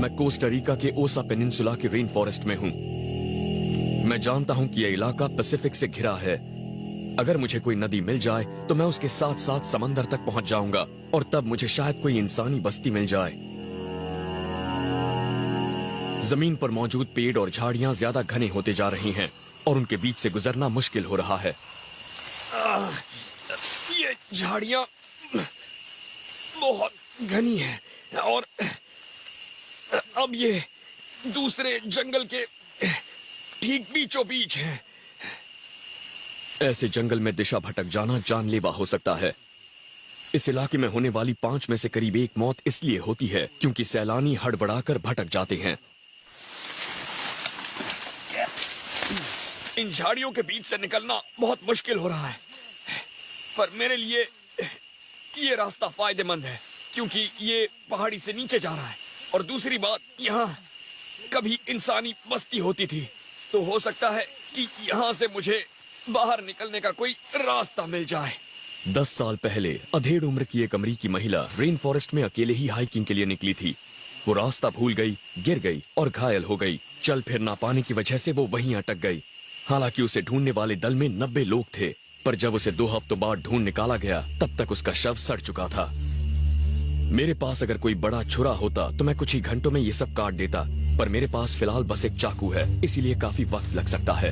मैं Costa Rica के ओसा पेनिनसुला के रेन फॉरेस्ट में हूँ। मैं जानता हूँ कि यह इलाका पैसिफिक से घिरा है। अगर मुझे कोई नदी मिल जाए तो मैं उसके साथ साथ समंदर तक पहुंच जाऊंगा और तब मुझे शायद कोई इंसानी बस्ती मिल जाए। जमीन पर मौजूद पेड़ और झाड़ियां ज्यादा घने होते जा रही हैं और उनके बीच से गुजरना मुश्किल हो रहा है। ये झाड़ियां बहुत घनी हैं और अब ये दूसरे जंगल के ठीक बीचों बीच हैं। ऐसे जंगल में दिशा भटक जाना जानलेवा हो सकता है। इस इलाके में होने वाली 5 में से करीब 1 मौत इसलिए होती है क्योंकि सैलानी हड़बड़ाकर भटक जाते हैं। इन झाड़ियों के बीच से निकलना बहुत मुश्किल हो रहा है, पर मेरे लिए ये रास्ता फायदेमंद है क्योंकि ये पहाड़ी से नीचे जा रहा है और दूसरी बात, यहाँ कभी इंसानी बस्ती होती थी, तो हो सकता है कि यहाँ से मुझे बाहर निकलने का कोई रास्ता मिल जाए। 10 साल पहले अधेड़ उम्र की एक अमरीकी महिला रेन फॉरेस्ट में अकेले ही हाइकिंग के लिए निकली थी। वो रास्ता भूल गई, गिर गई और घायल हो गई। चल फिर ना पाने की वजह से वो वहीं अटक गई। हालांकि उसे ढूंढने वाले दल में 90 लोग थे, पर जब उसे 2 हफ्तों बाद ढूंढ निकाला गया तब तक उसका शव सड़ चुका था। मेरे पास अगर कोई बड़ा छुरा होता तो मैं कुछ ही घंटों में ये सब काट देता, पर मेरे पास फिलहाल बस एक चाकू है, इसीलिए काफी वक्त लग सकता है।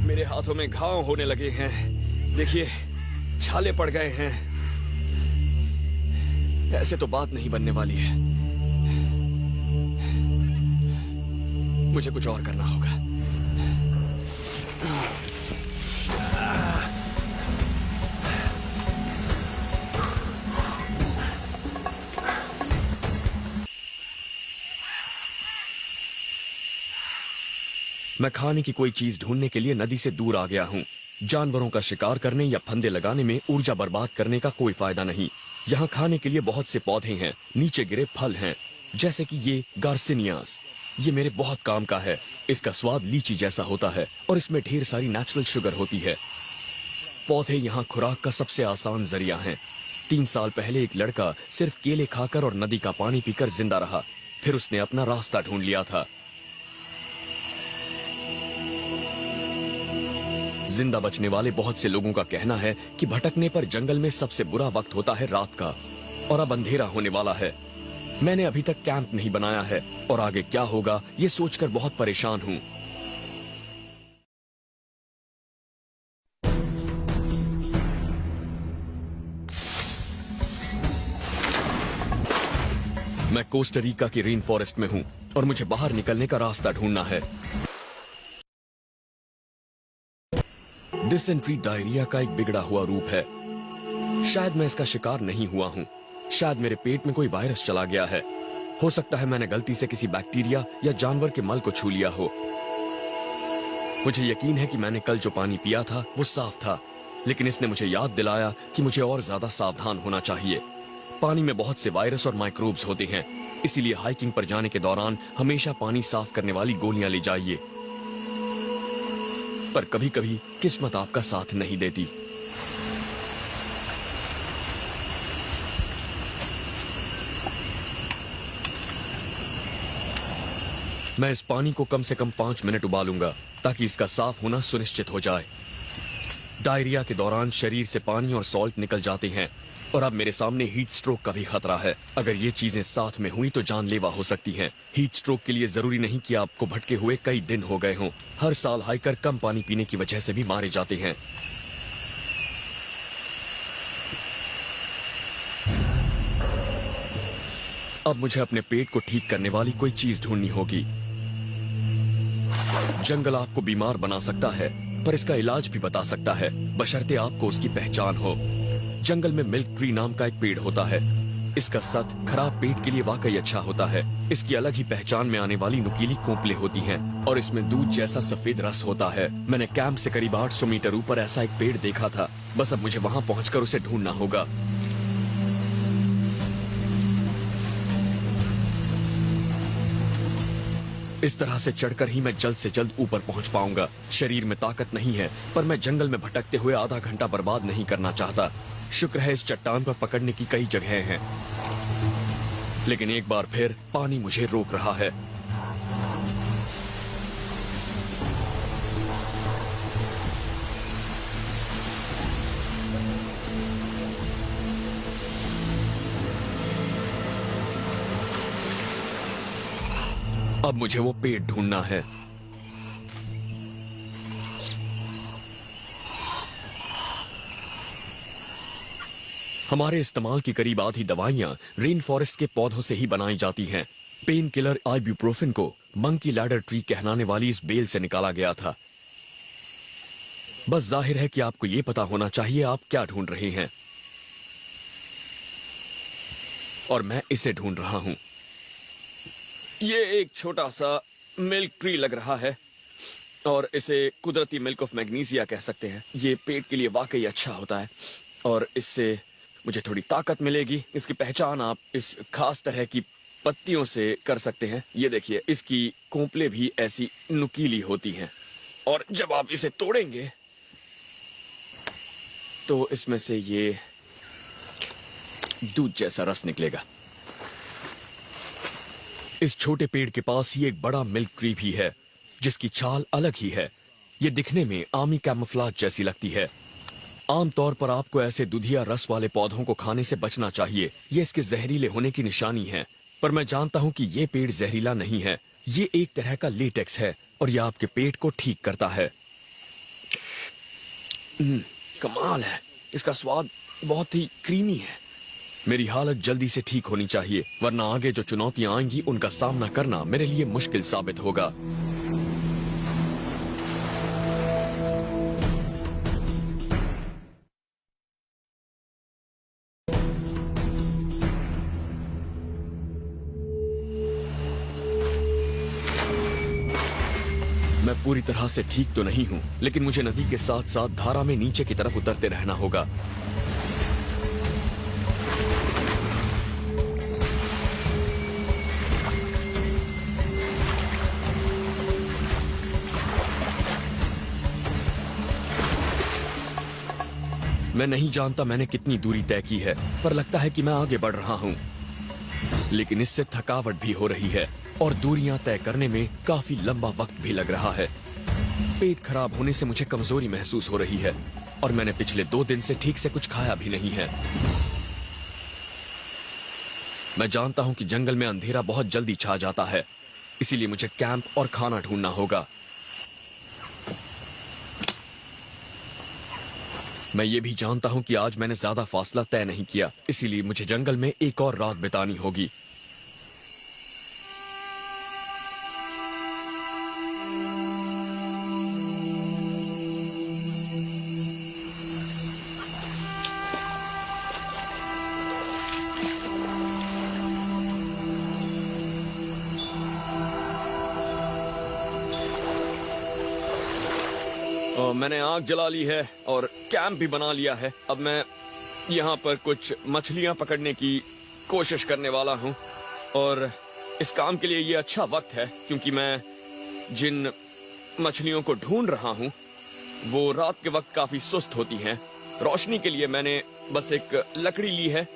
मेरे हाथों में घाव होने लगे हैं, देखिए छाले पड़ गए हैं। ऐसे तो बात नहीं बनने वाली है, मुझे कुछ और करना होगा। मैं खाने की कोई चीज ढूंढने के लिए नदी से दूर आ गया हूँ। जानवरों का शिकार करने या फंदे लगाने में ऊर्जा बर्बाद करने का कोई फायदा नहीं। यहाँ खाने के लिए बहुत से पौधे हैं, नीचे गिरे फल हैं, जैसे कि ये गार्सिनियास। ये मेरे बहुत काम का है। इसका स्वाद लीची जैसा होता है और इसमें ढेर सारी नेचुरल शुगर होती है। पौधे यहाँ खुराक का सबसे आसान जरिया हैं। 3 साल पहले एक लड़का सिर्फ केले खाकर और नदी का पानी पीकर जिंदा रहा, फिर उसने अपना रास्ता ढूंढ लिया था। जिंदा बचने वाले बहुत से लोगों का कहना है कि भटकने पर जंगल में सबसे बुरा वक्त होता है रात का, और अब अंधेरा होने वाला है। मैंने अभी तक कैंप नहीं बनाया है और आगे क्या होगा ये सोचकर बहुत परेशान हूँ। मैं कोस्टा रिका के रेन फॉरेस्ट में हूँ और मुझे बाहर निकलने का रास्ता ढूंढना है। डिसेंट्री डायरिया का एक बिगड़ा हुआ रूप है। शायद मैं इसका शिकार नहीं हुआ हूँ। शायद मेरे पेट में कोई वायरस चला गया है। हो सकता है मैंने गलती से किसी बैक्टीरिया या जानवर के मल को छू लिया हो। मुझे यकीन है कि मैंने कल जो पानी पिया था वो साफ था, लेकिन इसने मुझे याद दिलाया कि मुझे और ज्यादा सावधान होना चाहिए। पानी में बहुत से वायरस और माइक्रोब्स होते हैं, इसीलिए हाइकिंग पर जाने के दौरान हमेशा पानी साफ करने वाली गोलियां ले जाइए। पर कभी कभी किस्मत आपका साथ नहीं देती। मैं इस पानी को कम से कम 5 मिनट उबालूंगा ताकि इसका साफ होना सुनिश्चित हो जाए। डायरिया के दौरान शरीर से पानी और सॉल्ट निकल जाते हैं और अब मेरे सामने हीट स्ट्रोक का भी खतरा है। अगर ये चीजें साथ में हुई तो जानलेवा हो सकती हैं। हीट स्ट्रोक के लिए जरूरी नहीं कि आपको भटके हुए कई दिन हो गए हों। हर साल हाइकर कम पानी पीने की वजह से भी मारे जाते हैं। अब मुझे अपने पेट को ठीक करने वाली कोई चीज ढूंढनी होगी। जंगल आपको बीमार बना सकता है, पर इसका इलाज भी बता सकता है, बशर्ते आपको उसकी पहचान हो। जंगल में मिल्क ट्री नाम का एक पेड़ होता है। इसका सत खराब पेट के लिए वाकई अच्छा होता है। इसकी अलग ही पहचान में आने वाली नुकीली कोंपलें होती हैं और इसमें दूध जैसा सफेद रस होता है। मैंने कैंप से करीब 800 मीटर ऊपर ऐसा एक पेड़ देखा था। बस अब मुझे वहां पहुंचकर उसे ढूंढना होगा। इस तरह से चढ़कर ही मैं जल्द से जल्द ऊपर पहुंच पाऊंगा। शरीर में ताकत नहीं है, पर मैं जंगल में भटकते हुए आधा घंटा बर्बाद नहीं करना चाहता। शुक्र है इस चट्टान पर पकड़ने की कई जगहें हैं। लेकिन एक बार फिर पानी मुझे रोक रहा है। अब मुझे वो पेड़ ढूंढना है। हमारे इस्तेमाल की करीब आधी दवाइयां रेन फॉरेस्ट के पौधों से ही बनाई जाती हैं। पेन किलर आइब्यूप्रोफेन को मंकी लैडर ट्री कहलाने वाली इस बेल से निकाला गया था। बस जाहिर है कि आपको यह पता होना चाहिए आप क्या ढूंढ रहे हैं, और मैं इसे ढूंढ रहा हूं। ये एक छोटा सा मिल्क ट्री लग रहा है और इसे कुदरती मिल्क ऑफ मैग्नीशिया कह सकते हैं। ये पेट के लिए वाकई अच्छा होता है और इससे मुझे थोड़ी ताकत मिलेगी। इसकी पहचान आप इस खास तरह की पत्तियों से कर सकते हैं। ये देखिए, इसकी कोंपलें भी ऐसी नुकीली होती हैं और जब आप इसे तोड़ेंगे तो इसमें से ये दूध जैसा रस निकलेगा। इस छोटे पेड़ के पास ही एक बड़ा मिल्क ट्री भी है जिसकी छाल अलग ही है। ये दिखने में आमी कैमोफ्लेज जैसी लगती है। आमतौर पर आपको ऐसे दुधिया रस वाले पौधों को खाने से बचना चाहिए। ये इसके जहरीले होने की निशानी है, पर मैं जानता हूं कि ये पेड़ जहरीला नहीं है। ये एक तरह का लेटेक्स है और यह आपके पेट को ठीक करता है। कमाल है, इसका स्वाद बहुत ही क्रीमी है। मेरी हालत जल्दी से ठीक होनी चाहिए, वरना आगे जो चुनौतियां आएंगी उनका सामना करना मेरे लिए मुश्किल साबित होगा। मैं पूरी तरह से ठीक तो नहीं हूं, लेकिन मुझे नदी के साथ साथ धारा में नीचे की तरफ उतरते रहना होगा। मैं नहीं जानता मैंने कितनी दूरी तय की है, पर लगता है कि मैं आगे बढ़ रहा हूं। लेकिन इससे थकावट भी हो रही है और दूरियां तय करने में काफी लंबा वक्त भी लग रहा है। पेट खराब होने से मुझे कमजोरी महसूस हो रही है और मैंने पिछले 2 दिन से ठीक से कुछ खाया भी नहीं है। मैं जानता हूं कि जंगल में अंधेरा बहुत जल्दी छा जाता है, इसीलिए मुझे कैंप और खाना ढूंढना होगा। मैं ये भी जानता हूं कि आज मैंने ज्यादा फासला तय नहीं किया, इसीलिए मुझे जंगल में एक और रात बितानी होगी। मैंने आग जला ली है और कैंप भी बना लिया है। अब मैं यहाँ पर कुछ मछलियाँ पकड़ने की कोशिश करने वाला हूँ और इस काम के लिए ये अच्छा वक्त है क्योंकि मैं जिन मछलियों को ढूंढ रहा हूँ वो रात के वक्त काफी सुस्त होती हैं। रोशनी के लिए मैंने बस एक लकड़ी ली है,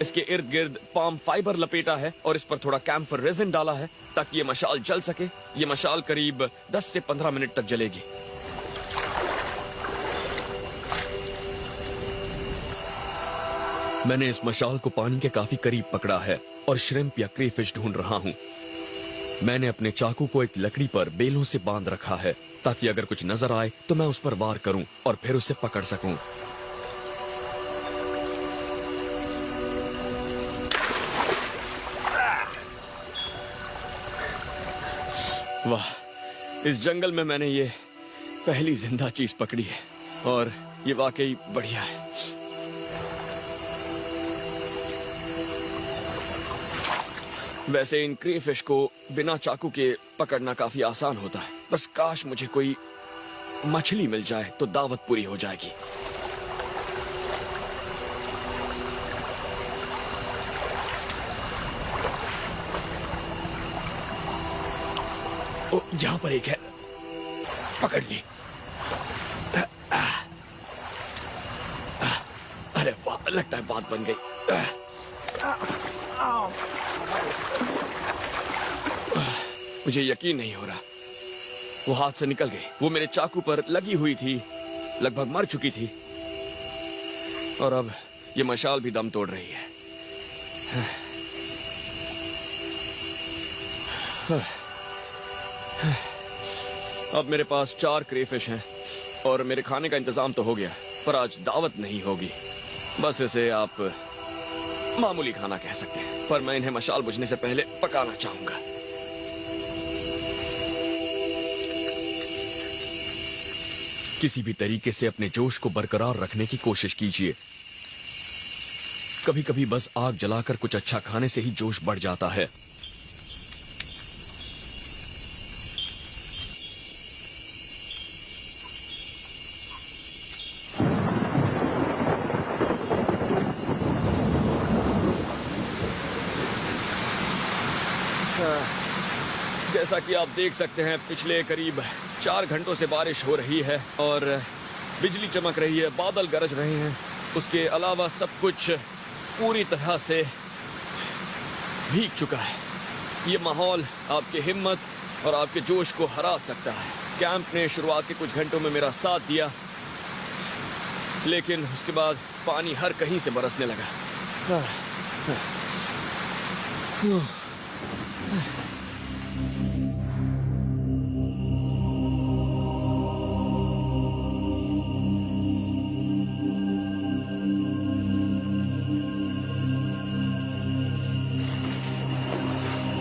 इसके इर्द गिर्द पाम फाइबर लपेटा है और इस पर थोड़ा कैम्फर रेजिन डाला है ताकि ये मशाल जल सके। ये मशाल करीब 10 से 15 मिनट तक जलेगी। मैंने इस मशाल को पानी के काफी करीब पकड़ा है और श्रिम्प या क्रेफिश ढूंढ रहा हूँ। मैंने अपने चाकू को एक लकड़ी पर बेलों से बांध रखा है ताकि अगर कुछ नजर आए तो मैं उस पर वार करूं और फिर उसे पकड़ सकूं। वाह, इस जंगल में मैंने ये पहली जिंदा चीज पकड़ी है और ये वाकई बढ़िया है। वैसे इन क्रेफिश को बिना चाकू के पकड़ना काफी आसान होता है, बस काश मुझे कोई मछली मिल जाए तो दावत पूरी हो जाएगी। ओ, यहाँ पर एक है, पकड़ ली। अरे वाह, लगता है बात बन गई। मुझे यकीन नहीं हो रहा, वो हाथ से निकल गई। वो मेरे चाकू पर लगी हुई थी, लगभग मर चुकी थी, और अब ये मशाल भी दम तोड़ रही है। अब मेरे पास 4 क्रेफिश हैं और मेरे खाने का इंतजाम तो हो गया, पर आज दावत नहीं होगी। बस इसे आप मामूली खाना कह सकते हैं, पर मैं इन्हें मशाल बुझने से पहले पकाना चाहूंगा। किसी भी तरीके से अपने जोश को बरकरार रखने की कोशिश कीजिए। कभी कभी बस आग जलाकर कुछ अच्छा खाने से ही जोश बढ़ जाता है। जैसा कि आप देख सकते हैं, पिछले करीब 4 घंटों से बारिश हो रही है और बिजली चमक रही है, बादल गरज रहे हैं। उसके अलावा सब कुछ पूरी तरह से भीग चुका है। ये माहौल आपकी हिम्मत और आपके जोश को हरा सकता है। कैंप ने शुरुआत के कुछ घंटों में मेरा साथ दिया, लेकिन उसके बाद पानी हर कहीं से बरसने लगा।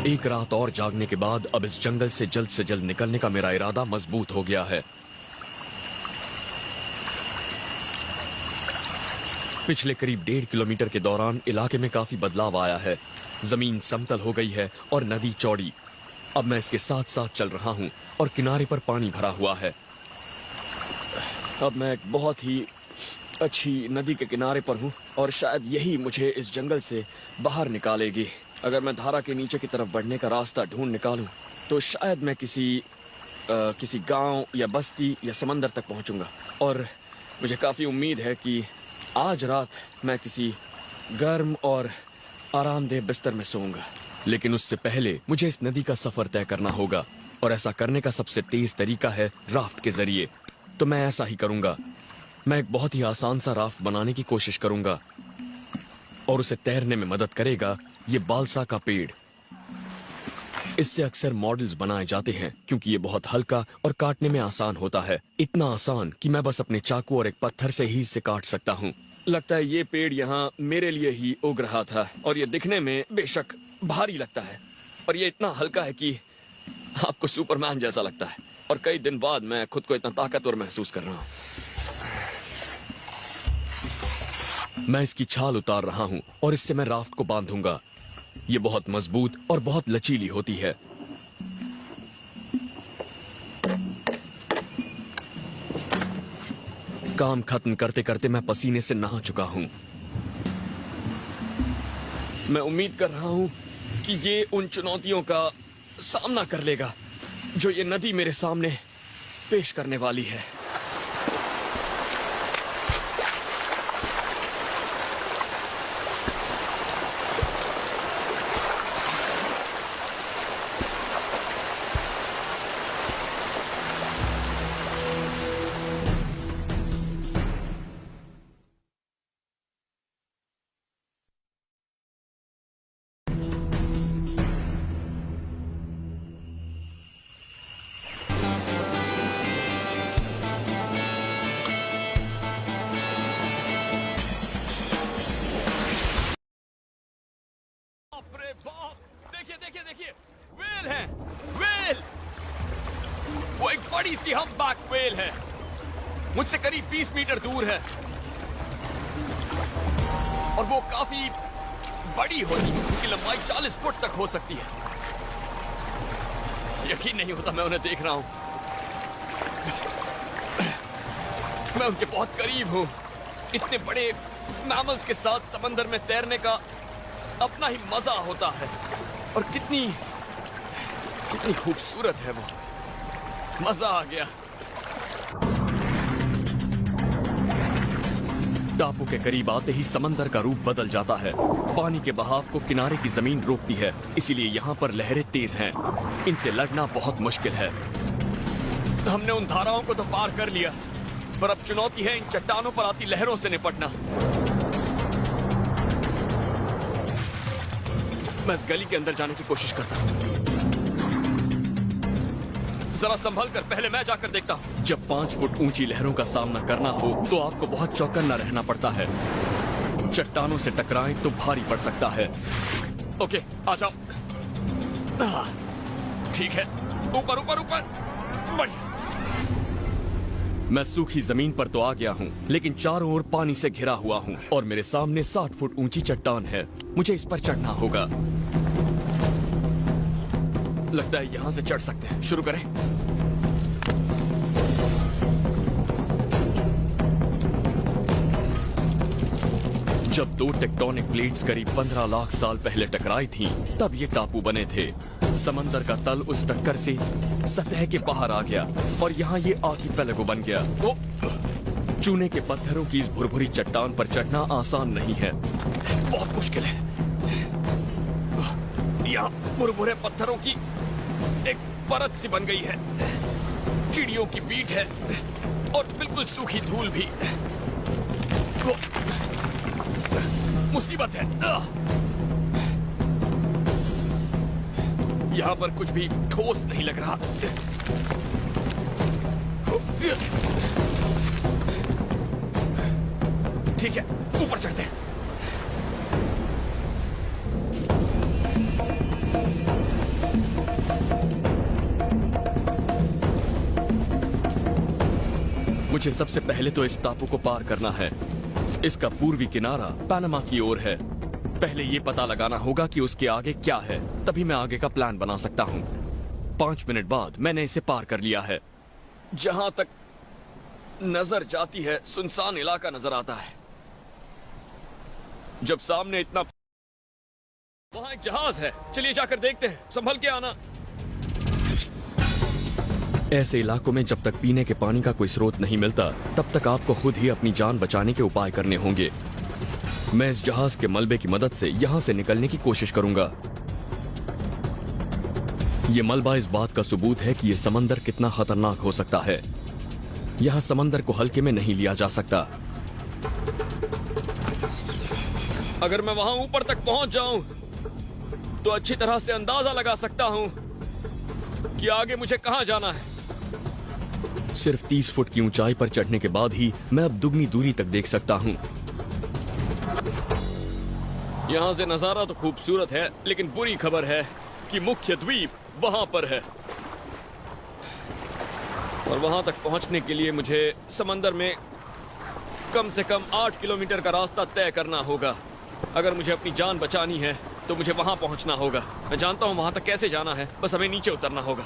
एक रात और जागने के बाद अब इस जंगल से जल्द निकलने का मेरा इरादा मजबूत हो गया है। पिछले करीब 1.5 किलोमीटर के दौरान इलाके में काफी बदलाव आया है। जमीन समतल हो गई है और नदी चौड़ी। अब मैं इसके साथ साथ चल रहा हूं और किनारे पर पानी भरा हुआ है। अब मैं एक बहुत ही अच्छी नदी के किनारे पर हूं और शायद यही मुझे इस जंगल से बाहर निकालेगी। अगर मैं धारा के नीचे की तरफ बढ़ने का रास्ता ढूंढ निकालूं तो शायद मैं किसी गांव या बस्ती या समंदर तक पहुंचूंगा। और मुझे काफी उम्मीद है कि आज रात मैं किसी गर्म और आरामदेह बिस्तर में सोऊंगा। लेकिन उससे पहले मुझे इस नदी का सफर तय करना होगा, और ऐसा करने का सबसे तेज तरीका है राफ्ट के जरिए। तो मैं ऐसा ही करूंगा। मैं एक बहुत ही आसान सा राफ्ट बनाने की कोशिश करूंगा, और उसे तैरने में मदद करेगा ये बालसा का पेड़। इससे अक्सर मॉडल्स बनाए जाते हैं क्योंकि ये बहुत हल्का और काटने में आसान होता है। इतना आसान कि मैं बस अपने चाकू और एक पत्थर से ही इसे काट सकता हूँ। लगता है ये पेड़ यहाँ मेरे लिए ही उग रहा था, और ये दिखने में बेशक भारी लगता है, और ये इतना हल्का है कि आपको सुपरमैन जैसा लगता है। और कई दिन बाद मैं खुद को इतना ताकतवर महसूस कर रहा हूँ। मैं इसकी छाल उतार रहा हूँ और इससे मैं राफ्ट को बांधूंगा। ये बहुत मजबूत और बहुत लचीली होती है। काम खत्म करते करते मैं पसीने से नहा चुका हूं। मैं उम्मीद कर रहा हूं कि ये उन चुनौतियों का सामना कर लेगा जो ये नदी मेरे सामने पेश करने वाली है। देखिए, वेल है, वेल। वो एक बड़ी सी हम्पबैक वेल है, मुझसे करीब 20 मीटर दूर है, और वो काफी बड़ी होती है। उनकी लंबाई 40 फुट तक हो सकती है। यकीन नहीं होता मैं उन्हें देख रहा हूं। मैं उनके बहुत करीब हूं। इतने बड़े मैमल्स के साथ समंदर में तैरने का अपना ही मजा होता है, और कितनी खूबसूरत है वो। मजा आ गया। टापू के करीब आते ही समंदर का रूप बदल जाता है। पानी के बहाव को किनारे की जमीन रोकती है, इसीलिए यहाँ पर लहरें तेज हैं। इनसे लड़ना बहुत मुश्किल है। हमने उन धाराओं को तो पार कर लिया, पर अब चुनौती है इन चट्टानों पर आती लहरों से निपटना। मैं इस गली के अंदर जाने की कोशिश करता हूँ। जरा संभल कर, पहले मैं जाकर देखता हूँ। जब 5 फुट ऊंची लहरों का सामना करना हो तो आपको बहुत चौकन्ना रहना पड़ता है। चट्टानों से टकराएं तो भारी पड़ सकता है। ओके, आ जाओ। ठीक है, ऊपर ऊपर ऊपर। बढ़िया। मैं सूखी जमीन पर तो आ गया हूँ, लेकिन चारों ओर पानी से घिरा हुआ हूँ और मेरे सामने 60 फुट ऊंची चट्टान है। मुझे इस पर चढ़ना होगा। लगता है यहां से चढ़ सकते हैं। शुरू करें। जब 2 टेक्टोनिक प्लेट्स करीब 15 लाख साल पहले टकराई थीं, तब ये टापू बने थे। समंदर का तल उस टक्कर से सतह के बाहर आ गया और यहाँ ये आर्किपेलागो बन गया। चूने के पत्थरों की इस भुरभुरी चट्टान पर चढ़ना आसान नहीं है, बहुत मुश्किल है। यहाँ भुरभुरे पत्थरों की एक परत सी बन गई है, चिड़ियों की पीठ है और बिल्कुल सूखी धूल भी। मुसीबत है। यहाँ पर कुछ भी ठोस नहीं लग रहा। ठीक है, ऊपर चढ़ते हैं। मुझे सबसे पहले तो इस टापू को पार करना है। इसका पूर्वी किनारा पनामा की ओर है। पहले ये पता लगाना होगा कि उसके आगे क्या है, तभी मैं आगे का प्लान बना सकता हूँ। 5 मिनट बाद मैंने इसे पार कर लिया है। जहां तक नजर जाती है सुनसान इलाका नजर आता है। जब सामने इतना, वहां एक जहाज है। चलिए जाकर देखते हैं। संभल के आना। ऐसे इलाकों में जब तक पीने के पानी का कोई स्रोत नहीं मिलता, तब तक आपको खुद ही अपनी जान बचाने के उपाय करने होंगे। मैं इस जहाज के मलबे की मदद से यहां से निकलने की कोशिश करूंगा। यह मलबा इस बात का सबूत है कि यह समंदर कितना खतरनाक हो सकता है। यहां समंदर को हल्के में नहीं लिया जा सकता। अगर मैं वहां ऊपर तक पहुंच जाऊं तो अच्छी तरह से अंदाजा लगा सकता हूं कि आगे मुझे कहां जाना है। सिर्फ 30 फुट की ऊंचाई पर चढ़ने के बाद ही मैं अब दुगनी दूरी तक देख सकता हूं। यहां से नजारा तो खूबसूरत है, लेकिन बुरी खबर है कि मुख्य द्वीप वहां पर है और वहां तक पहुंचने के लिए मुझे समंदर में कम से कम 8 किलोमीटर का रास्ता तय करना होगा। अगर मुझे अपनी जान बचानी है तो मुझे वहां पहुंचना होगा। मैं जानता हूं वहां तक कैसे जाना है, बस हमें नीचे उतरना होगा।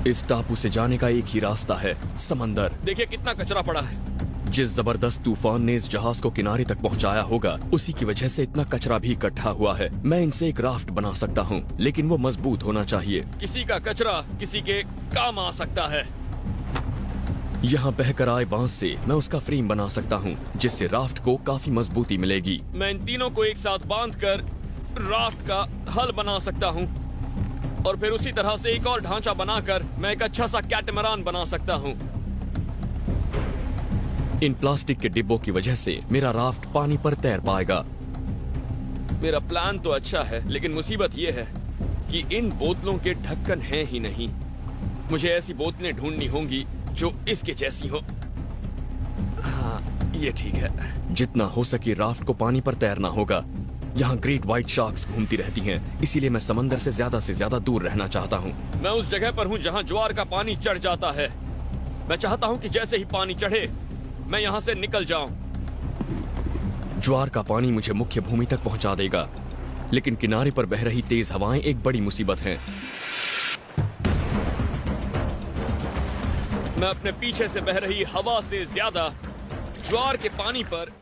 इस टापू से जाने का एक ही रास्ता है, समंदर। देखिए कितना कचरा पड़ा है। जिस जबरदस्त तूफान ने इस जहाज को किनारे तक पहुंचाया होगा, उसी की वजह से इतना कचरा भी इकट्ठा हुआ है। मैं इनसे एक राफ्ट बना सकता हूं, लेकिन वो मजबूत होना चाहिए। किसी का कचरा किसी के काम आ सकता है। यहाँ बहकर आए बांस से मैं उसका फ्रेम बना सकता हूँ, जिससे राफ्ट को काफी मजबूती मिलेगी। मैं इन तीनों को एक साथ बांधकर राफ्ट का हल बना सकता हूँ और फिर उसी तरह से एक और ढांचा बनाकर मैं एक अच्छा सा कैटमरान बना सकता हूँ। इन प्लास्टिक के डिब्बों की वजह से मेरा राफ्ट पानी पर तैर पाएगा। मेरा प्लान तो अच्छा है, लेकिन मुसीबत यह है कि इन बोतलों के ढक्कन हैं ही नहीं। मुझे ऐसी बोतलें ढूंढनी होंगी जो इसके जैसी हो। हाँ, ये ठीक है। जितना हो सके राफ्ट को पानी पर तैरना होगा। यहाँ ग्रेट व्हाइट शार्क्स घूमती रहती हैं, इसीलिए मैं समंदर से ज्यादा दूर रहना चाहता हूँ। मैं उस जगह पर हूँ जहाँ ज्वार का पानी चढ़ जाता है। मैं चाहता हूँ कि जैसे ही पानी चढ़े मैं यहाँ से निकल जाऊं। ज्वार का पानी मुझे मुख्य भूमि तक पहुंचा देगा, लेकिन किनारे पर बह रही तेज हवाएं एक बड़ी मुसीबत हैं। मैं अपने पीछे से बह रही हवा से ज्यादा ज्वार के पानी पर